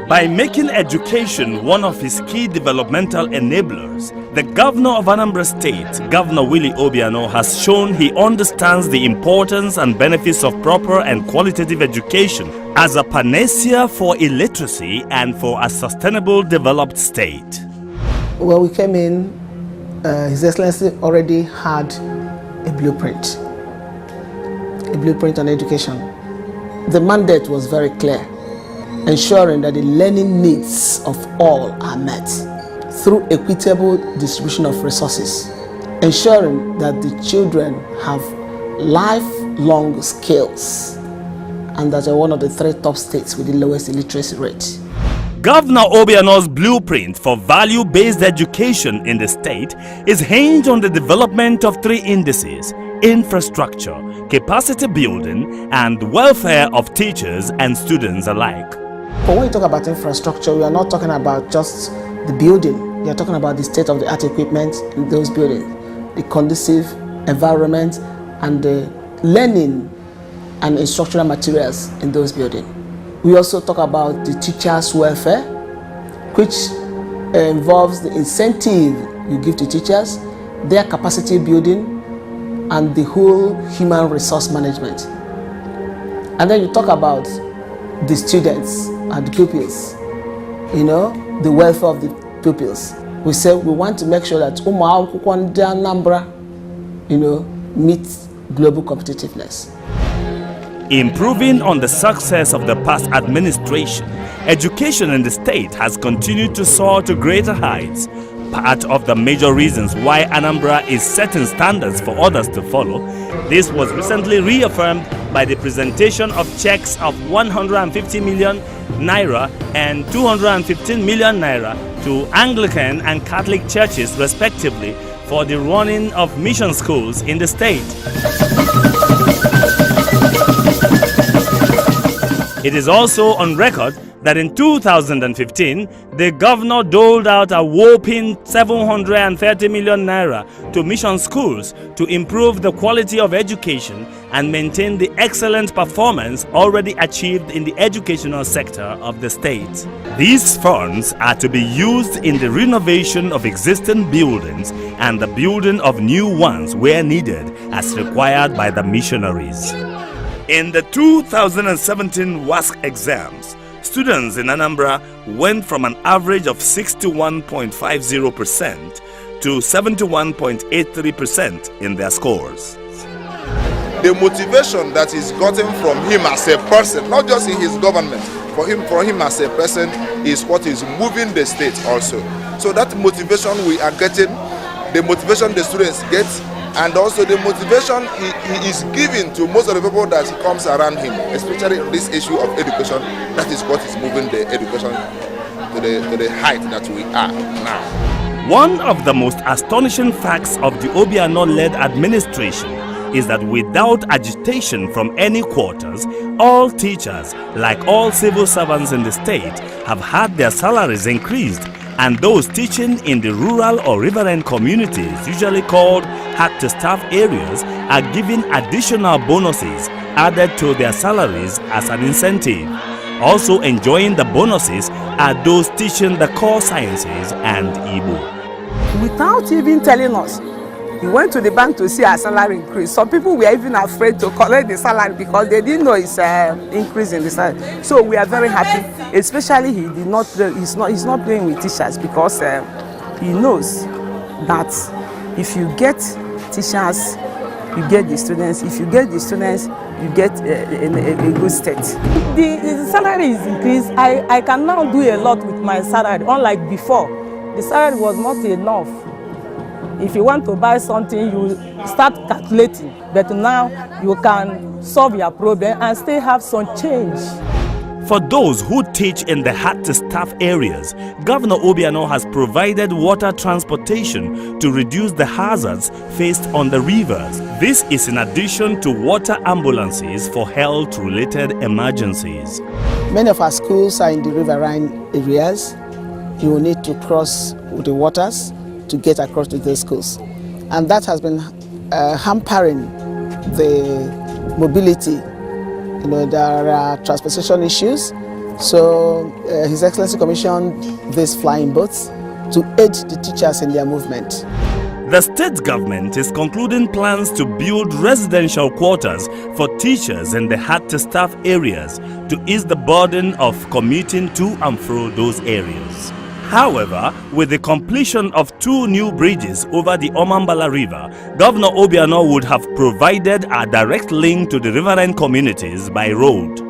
By making education one of his key developmental enablers, the governor of Anambra State, Governor Willie Obiano, has shown he understands the importance and benefits of proper and qualitative education as a panacea for illiteracy and for a sustainable developed state. When we came in, His Excellency already had a blueprint on education. The mandate was very clear, ensuring that the learning needs of all are met through equitable distribution of resources, ensuring that the children have lifelong skills, and that are one of the 3 top states with the lowest illiteracy rate. Governor Obiano's blueprint for value-based education in the state is hinged on the development of 3 indices: infrastructure, capacity building, and welfare of teachers and students alike. But when you talk about infrastructure, we are not talking about just the building. We are talking about the state-of-the-art equipment in those buildings, the conducive environment, and the learning and instructional materials in those buildings. We also talk about the teachers' welfare, which involves the incentive you give to teachers, their capacity building, and the whole human resource management. And then you talk about the students and the pupils, the welfare of the pupils. We say we want to make sure that Anambra, meet global competitiveness. Improving on the success of the past administration, education in the state has continued to soar to greater heights. Part of the major reasons why Anambra is setting standards for others to follow, this was recently reaffirmed by the presentation of checks of 150 million naira and 215 million naira to Anglican and Catholic churches respectively for the running of mission schools in the state. It is also on record that in 2015, the governor doled out a whopping 730 million naira to mission schools to improve the quality of education and maintain the excellent performance already achieved in the educational sector of the state. These funds are to be used in the renovation of existing buildings and the building of new ones where needed as required by the missionaries. In the 2017 WASC exams, students in Anambra went from an average of 61.50% to 71.83% in their scores. The motivation that is gotten from him as a person, not just in his government, for him as a person, is what is moving the state also. So that motivation we are getting, the motivation the students get, and also the motivation he is giving to most of the people that comes around him, especially this issue of education. That is what is moving the education to the height that we are now. One of the most astonishing facts of the Obiano-led administration is that without agitation from any quarters, all teachers, like all civil servants in the state, have had their salaries increased, and those teaching in the rural or riverine communities, usually called hard-to-staff areas, are given additional bonuses added to their salaries as an incentive. Also enjoying the bonuses are those teaching the core sciences and Igbo. Without even telling us, We went to the bank to see our salary increase. Some people were even afraid to collect the salary because they didn't know it's increase in the salary. So we are very happy, especially he's not playing with teachers because he knows that if you get teachers, you get the students. If you get the students, you get a good state. The salary is increased. I can now do a lot with my salary, unlike before. The salary was not enough. If you want to buy something, you start calculating. But now you can solve your problem and still have some change. For those who teach in the hard-to-staff areas, Governor Obiano has provided water transportation to reduce the hazards faced on the rivers. This is in addition to water ambulances for health-related emergencies. Many of our schools are in the riverine areas. You will need to cross the waters to get across to the schools. And that has been hampering the mobility. You know, there are transportation issues. So His Excellency commissioned these flying boats to aid the teachers in their movement. The state government is concluding plans to build residential quarters for teachers in the hard-to-staff areas to ease the burden of commuting to and fro those areas. However, with the completion of 2 new bridges over the Omambala River, Governor Obiano would have provided a direct link to the riverine communities by road.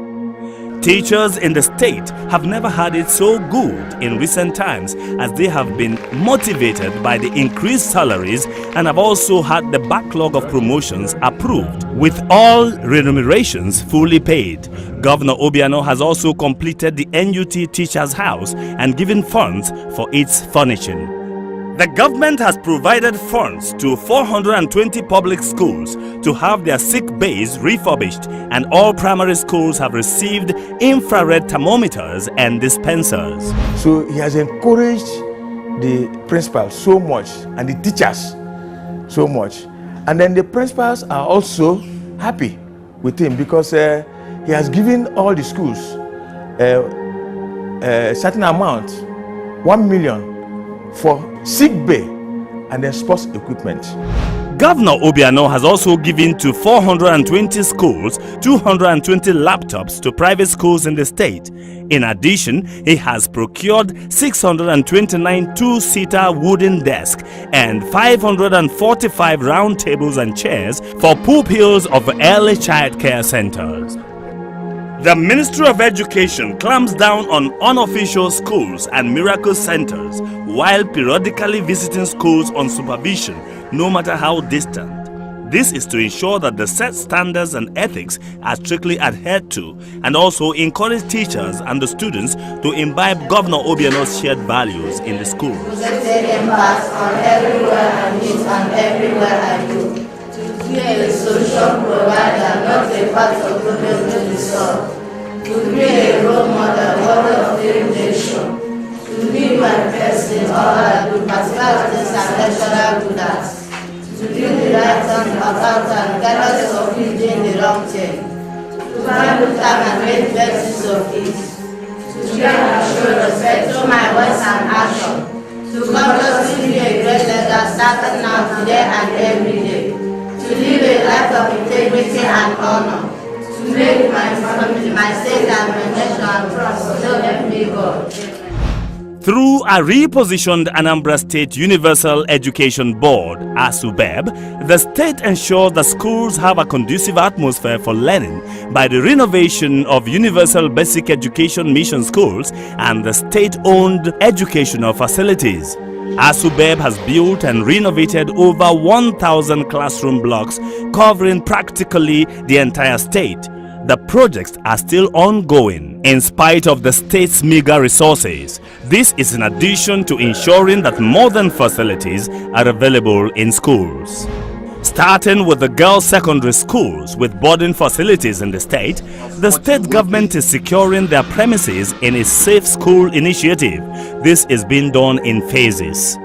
Teachers in the state have never had it so good in recent times, as they have been motivated by the increased salaries and have also had the backlog of promotions approved, with all remunerations fully paid. Governor Obiano has also completed the NUT Teachers House and given funds for its furnishing. The government has provided funds to 420 public schools to have their sick bays refurbished, and all primary schools have received infrared thermometers and dispensers. So he has encouraged the principals so much and the teachers so much. And then the principals are also happy with him because he has given all the schools a certain amount, 1 million, for sick bay and then sports equipment. Governor Obiano has also given to 420 schools 220 laptops to private schools in the state. In addition, he has procured 629 two-seater wooden desks and 545 round tables and chairs for pupils of early child care centers. The Ministry of Education clamps down on unofficial schools and miracle centers while periodically visiting schools on supervision, no matter how distant. This is to ensure that the set standards and ethics are strictly adhered to, and also encourage teachers and the students to imbibe Governor Obiano's shared values in the schools. On everywhere I meet and everywhere I go, to be a solution provider, not a part of problems to be solved, to be a role model, model of innovation, to be my best in all I do, particularly and lecturer good at, to do the right thing about and regardless of you doing the wrong thing, to find good time and make best use of it, to be and show respect through my words and action, to consciously be a great leader starting now, today and every day, to live a life of integrity and honor, to make my family, my state and my nation and prosper, so help me God. Through a repositioned Anambra State Universal Education Board, ASUBEB, the state ensures that schools have a conducive atmosphere for learning by the renovation of Universal Basic Education Mission Schools and the state-owned educational facilities. ASUBEB has built and renovated over 1,000 classroom blocks covering practically the entire state. The projects are still ongoing in spite of the state's meager resources. This is in addition to ensuring that modern facilities are available in schools. Starting with the girls' secondary schools with boarding facilities in the state government is securing their premises in its Safe School initiative. This is being done in phases.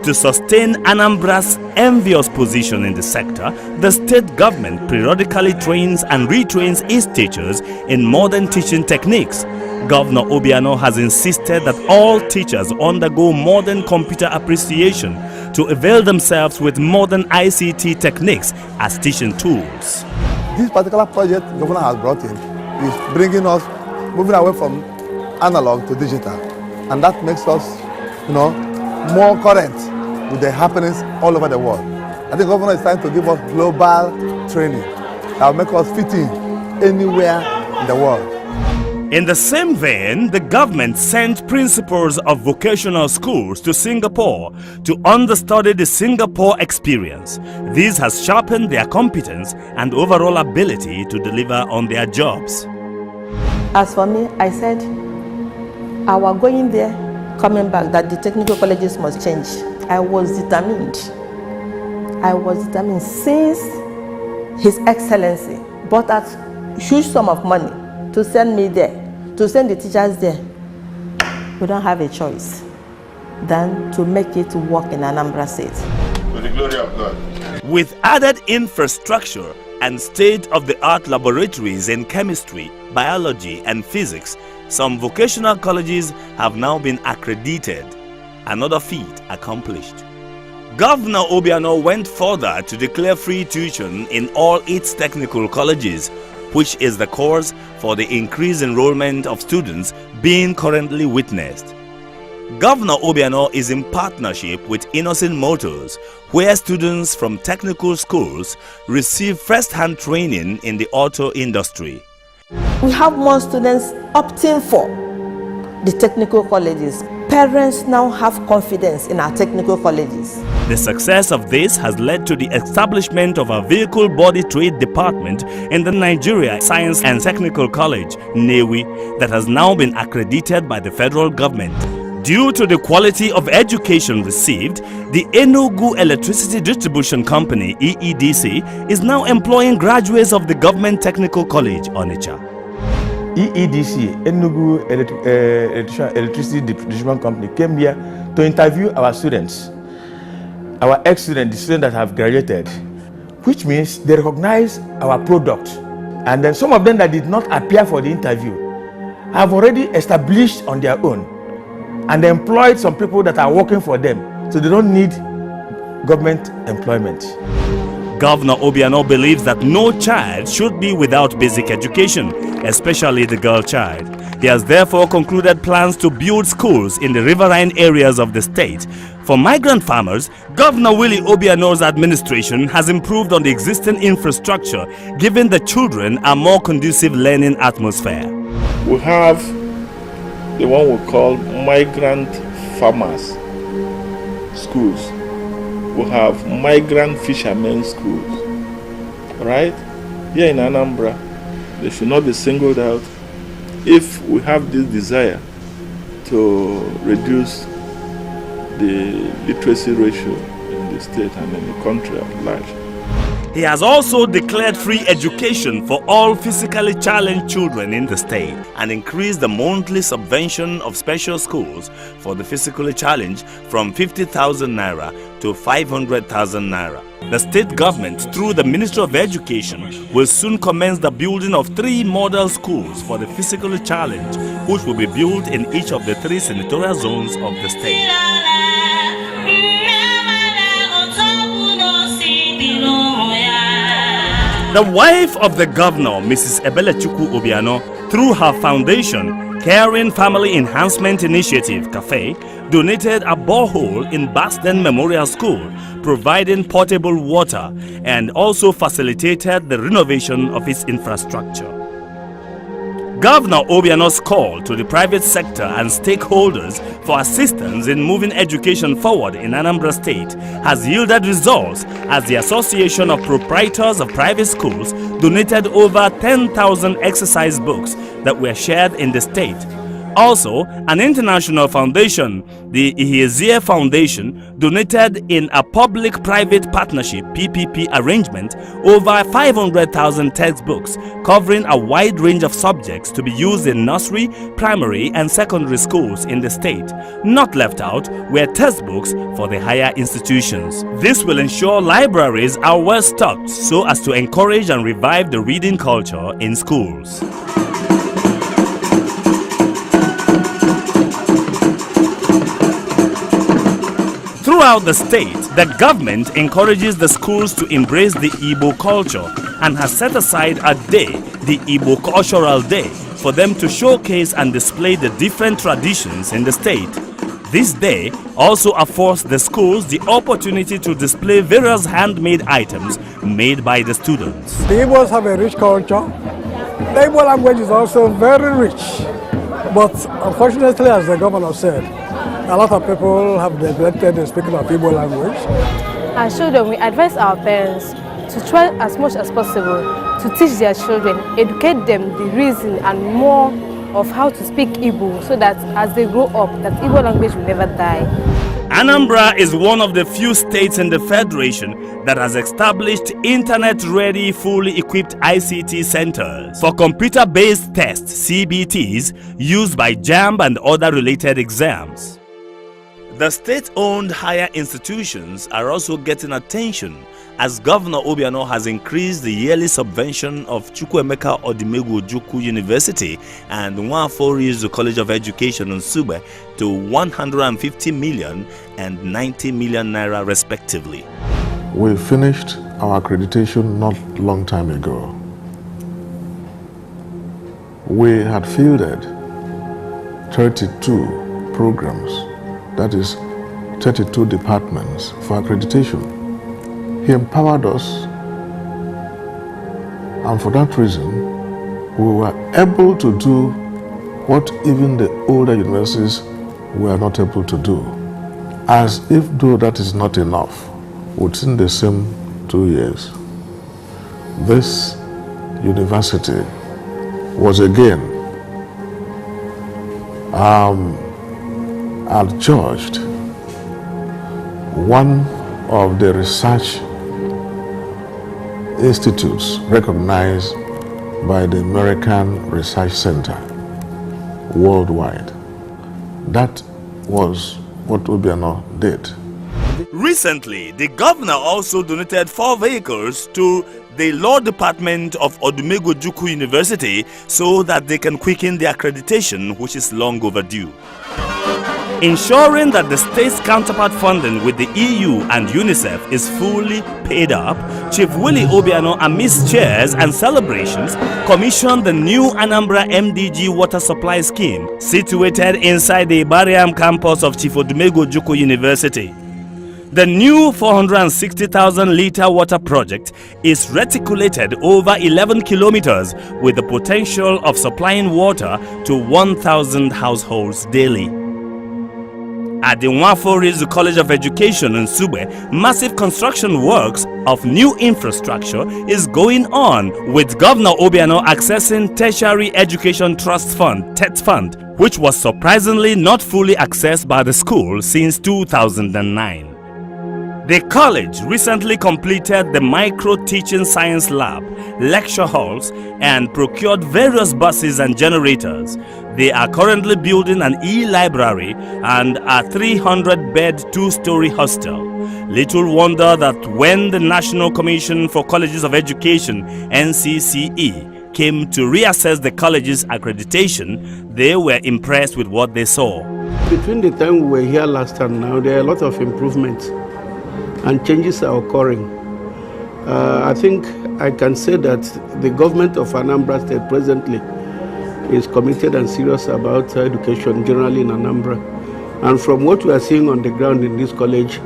To sustain Anambra's envious position in the sector, the state government periodically trains and retrains its teachers in modern teaching techniques. Governor Obiano has insisted that all teachers undergo modern computer appreciation to avail themselves with modern ICT techniques as teaching tools. This particular project the governor has brought in is bringing us, moving away from analog to digital. And that makes us, more current with the happenings all over the world. I think the governor is trying to give us global training that will make us fit in anywhere in the world. In the same vein, the government sent principals of vocational schools to Singapore to understudy the Singapore experience. This has sharpened their competence and overall ability to deliver on their jobs. As for me, I said, our going there, coming back, that the technical colleges must change. I was determined since His Excellency brought out huge sum of money to send me there, to send the teachers there. We don't have a choice than to make it work in Anambra State. To the glory of God. With added infrastructure and state-of-the-art laboratories in chemistry, biology and physics, some vocational colleges have now been accredited. Another feat accomplished. Governor Obiano went further to declare free tuition in all its technical colleges, which is the cause for the increased enrollment of students being currently witnessed. Governor Obiano is in partnership with Innocent Motors, where students from technical schools receive first-hand training in the auto industry. We have more students opting for the technical colleges. Parents now have confidence in our technical colleges. The success of this has led to the establishment of a vehicle body trade department in the Nigeria Science and Technical College, NEWI, that has now been accredited by the federal government. Due to the quality of education received, the Enugu Electricity Distribution Company, EEDC, is now employing graduates of the Government Technical College, Onitsha. EEDC, Enugu Electricity Distribution Company, came here to interview our students, our ex-students, the students that have graduated, which means they recognize our product. And then some of them that did not appear for the interview have already established on their own and employed some people that are working for them, so they don't need government employment. Governor Obiano believes that no child should be without basic education, especially the girl child. He has therefore concluded plans to build schools in the riverine areas of the state. For migrant farmers, Governor Willie Obiano's administration has improved on the existing infrastructure, giving the children a more conducive learning atmosphere. We have the one we call migrant farmers schools. We have migrant fishermen schools, right? Here in Anambra, they should not be singled out if we have this desire to reduce the literacy ratio in the state and in the country at large. He has also declared free education for all physically challenged children in the state and increased the monthly subvention of special schools for the physically challenged from 50,000 naira to 500,000 naira. The state government, through the Ministry of Education, will soon commence the building of 3 model schools for the physically challenged, which will be built in each of the 3 senatorial zones of the state. The wife of the governor, Mrs. Ebelechukwu Obiano, through her foundation, Caring Family Enhancement Initiative, CAFE, donated a borehole in Basden Memorial School, providing portable water, and also facilitated the renovation of its infrastructure. Governor Obiano's call to the private sector and stakeholders for assistance in moving education forward in Anambra State has yielded results, as the Association of Proprietors of Private Schools donated over 10,000 exercise books that were shared in the state. Also, an international foundation, the Ihiezie Foundation, donated in a public-private partnership (PPP) arrangement over 500,000 textbooks covering a wide range of subjects to be used in nursery, primary and secondary schools in the state. Not left out were textbooks for the higher institutions. This will ensure libraries are well stocked so as to encourage and revive the reading culture in schools. Through Throughout the state, the government encourages the schools to embrace the Igbo culture and has set aside a day, the Igbo Cultural Day, for them to showcase and display the different traditions in the state. This day also affords the schools the opportunity to display various handmade items made by the students. The Igbos have a rich culture. The Igbo language is also very rich. But unfortunately, as the governor said, a lot of people have neglected the speaking of Igbo language. As children, we advise our parents to try as much as possible to teach their children, educate them the reason and more of how to speak Igbo, so that as they grow up, that Igbo language will never die. Anambra is one of the few states in the Federation that has established internet-ready, fully equipped ICT centers for computer-based tests, CBTs, used by JAMB and other related exams. The state-owned higher institutions are also getting attention as Governor Obiano has increased the yearly subvention of Chukwuemeka Odumegwu Ojukwu University and Nwaforizu College of Education in Nsugbe to 150 million and 90 million naira respectively. We finished our accreditation not long time ago. We had fielded 32 programs, that is 32 departments for accreditation. He empowered us, and for that reason, we were able to do what even the older universities were not able to do. As if though that is not enough, within the same 2 years, this university was again adjudged one of the research institutes recognized by the American Research Center worldwide. That was what Obiano did. Recently, the governor also donated 4 vehicles to the Law Department of Odumegwu Ojukwu University so that they can quicken the accreditation, which is long overdue. Ensuring that the state's counterpart funding with the EU and UNICEF is fully paid up, Chief Willie Obiano, amidst cheers and celebrations, commissioned the new Anambra MDG water supply scheme situated inside the Ibariam campus of Chief Odumegwu Ojukwu University. The new 460,000-litre water project is reticulated over 11 kilometers with the potential of supplying water to 1,000 households daily. At the Nwaforizu College of Education in Nsugbe, massive construction works of new infrastructure is going on, with Governor Obiano accessing Tertiary Education Trust Fund, TET Fund, which was surprisingly not fully accessed by the school since 2009. The college recently completed the micro-teaching science lab, lecture halls, and procured various buses and generators. They are currently building an e-library and a 300-bed 2-story hostel. Little wonder that when the National Commission for Colleges of Education, NCCE, came to reassess the college's accreditation, they were impressed with what they saw. Between the time we were here last time now, there are a lot of improvements and changes are occurring. I think I can say that the government of Anambra State presently is committed and serious about education generally in Anambra. And from what we are seeing on the ground in this college,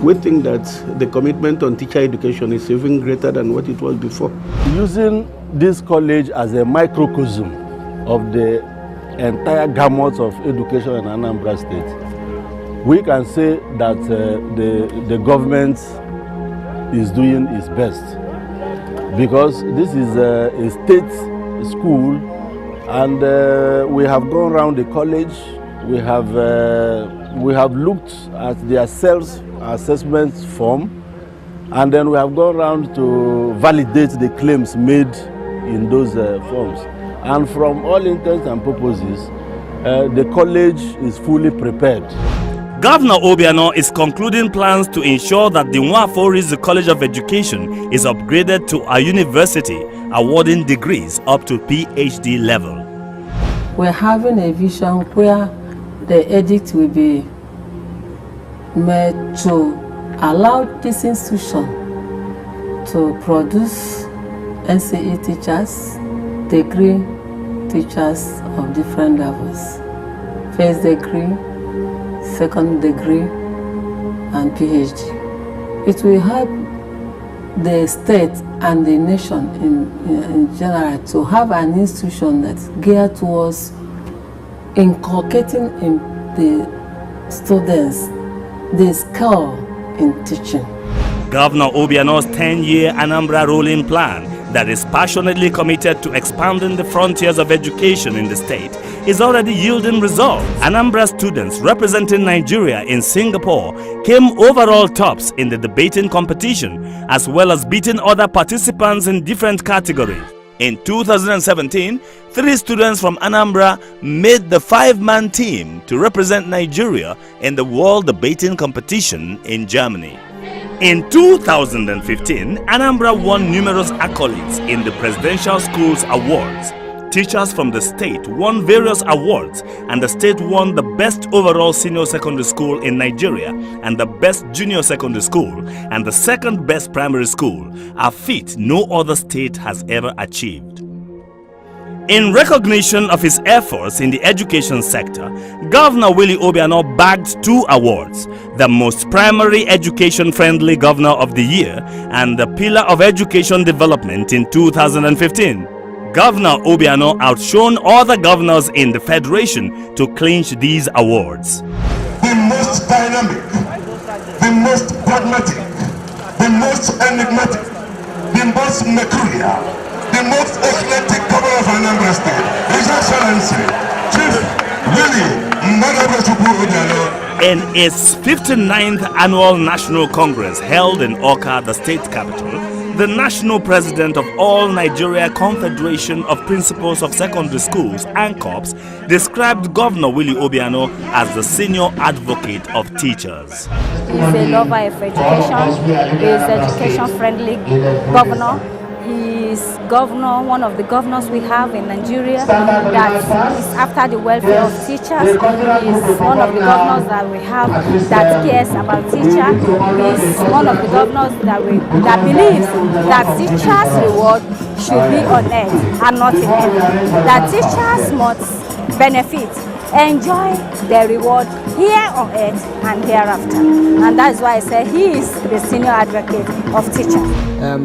we think that the commitment on teacher education is even greater than what it was before. Using this college as a microcosm of the entire gamut of education in Anambra State, we can say that the government is doing its best, because this is a state school, and we have gone around the college. We have looked at their self-assessment form, and then we have gone around to validate the claims made in those forms. And from all intents and purposes, the college is fully prepared. Governor Obiano is concluding plans to ensure that the Nwaforizu College of Education is upgraded to a university, awarding degrees up to PhD level. We're having a vision where the edict will be to allow this institution to produce NCE teachers, degree teachers of different levels, first degree, second degree, and PhD. It will help the state and the nation in general to have an institution that's geared towards inculcating in the students the skill in teaching. Governor Obiano's 10-year Anambra rolling plan that is passionately committed to expanding the frontiers of education in the state is already yielding results. Anambra students representing Nigeria in Singapore came overall tops in the debating competition, as well as beating other participants in different categories. In 2017, 3 students from Anambra made the 5-man team to represent Nigeria in the World Debating Competition in Germany. In 2015, Anambra won numerous accolades in the Presidential Schools Awards. Teachers from the state won various awards, and the state won the best overall senior secondary school in Nigeria and the best junior secondary school and the second best primary school, a feat no other state has ever achieved. In recognition of his efforts in the education sector, Governor Willie Obiano bagged 2 awards: the Most Primary Education-Friendly Governor of the Year and the Pillar of Education Development in 2015. Governor Obiano outshone other governors in the Federation to clinch these awards. The most dynamic, the most pragmatic, the most enigmatic, the most mercurial, the most eclectic governor of Anambra State, His Excellency, Chief Willie Obiano. In its 59th Annual National Congress held in Awka, the state capital, the national president of All Nigeria Confederation of Principals of Secondary Schools, ANCOPS, described Governor Willie Obiano as the senior advocate of teachers. He's a lover of education, he's an education-friendly governor. He's one of the governors we have in Nigeria that is after the welfare of teachers. He's one of the governors that we have that cares about teachers. He's one of the governors that believes that teachers' reward should be on earth and not in heaven. That teachers must benefit, enjoy their reward here on earth and hereafter. And that's why I say he is the senior advocate of teachers.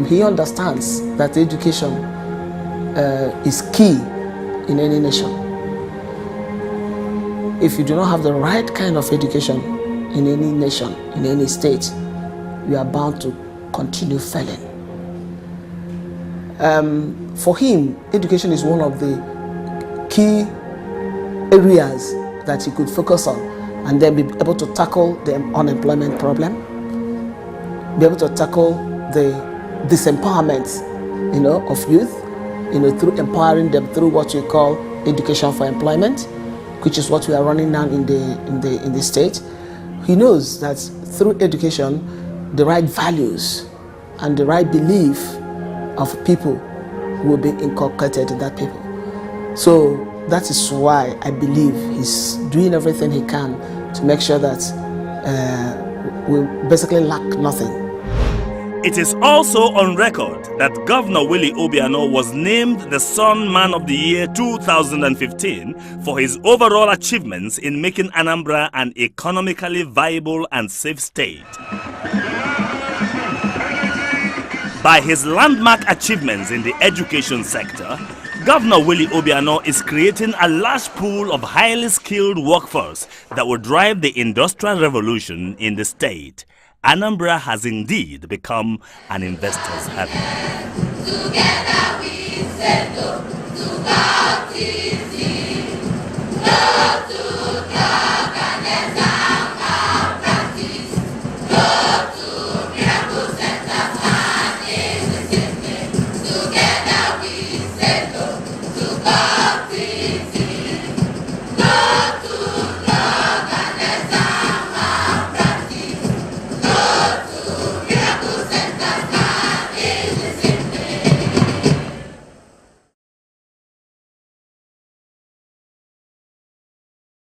He understands that education is key in any nation. If you do not have the right kind of education in any nation, in any state, you are bound to continue failing. For him, education is one of the key areas that he could focus on and then be able to tackle the unemployment problem, be able to tackle the disempowerment, of youth, through empowering them through what we call education for employment, which is what we are running now in the state. He knows that through education, the right values and the right belief of people will be inculcated in that people. So that is why I believe he's doing everything he can to make sure that we basically lack nothing. It is also on record that Governor Willie Obiano was named the Sun Man of the Year 2015 for his overall achievements in making Anambra an economically viable and safe state. By his landmark achievements in the education sector, Governor Willie Obiano is creating a large pool of highly skilled workforce that will drive the industrial revolution in the state. Anambra has indeed become an investor's haven. Together we settle to God is no to God.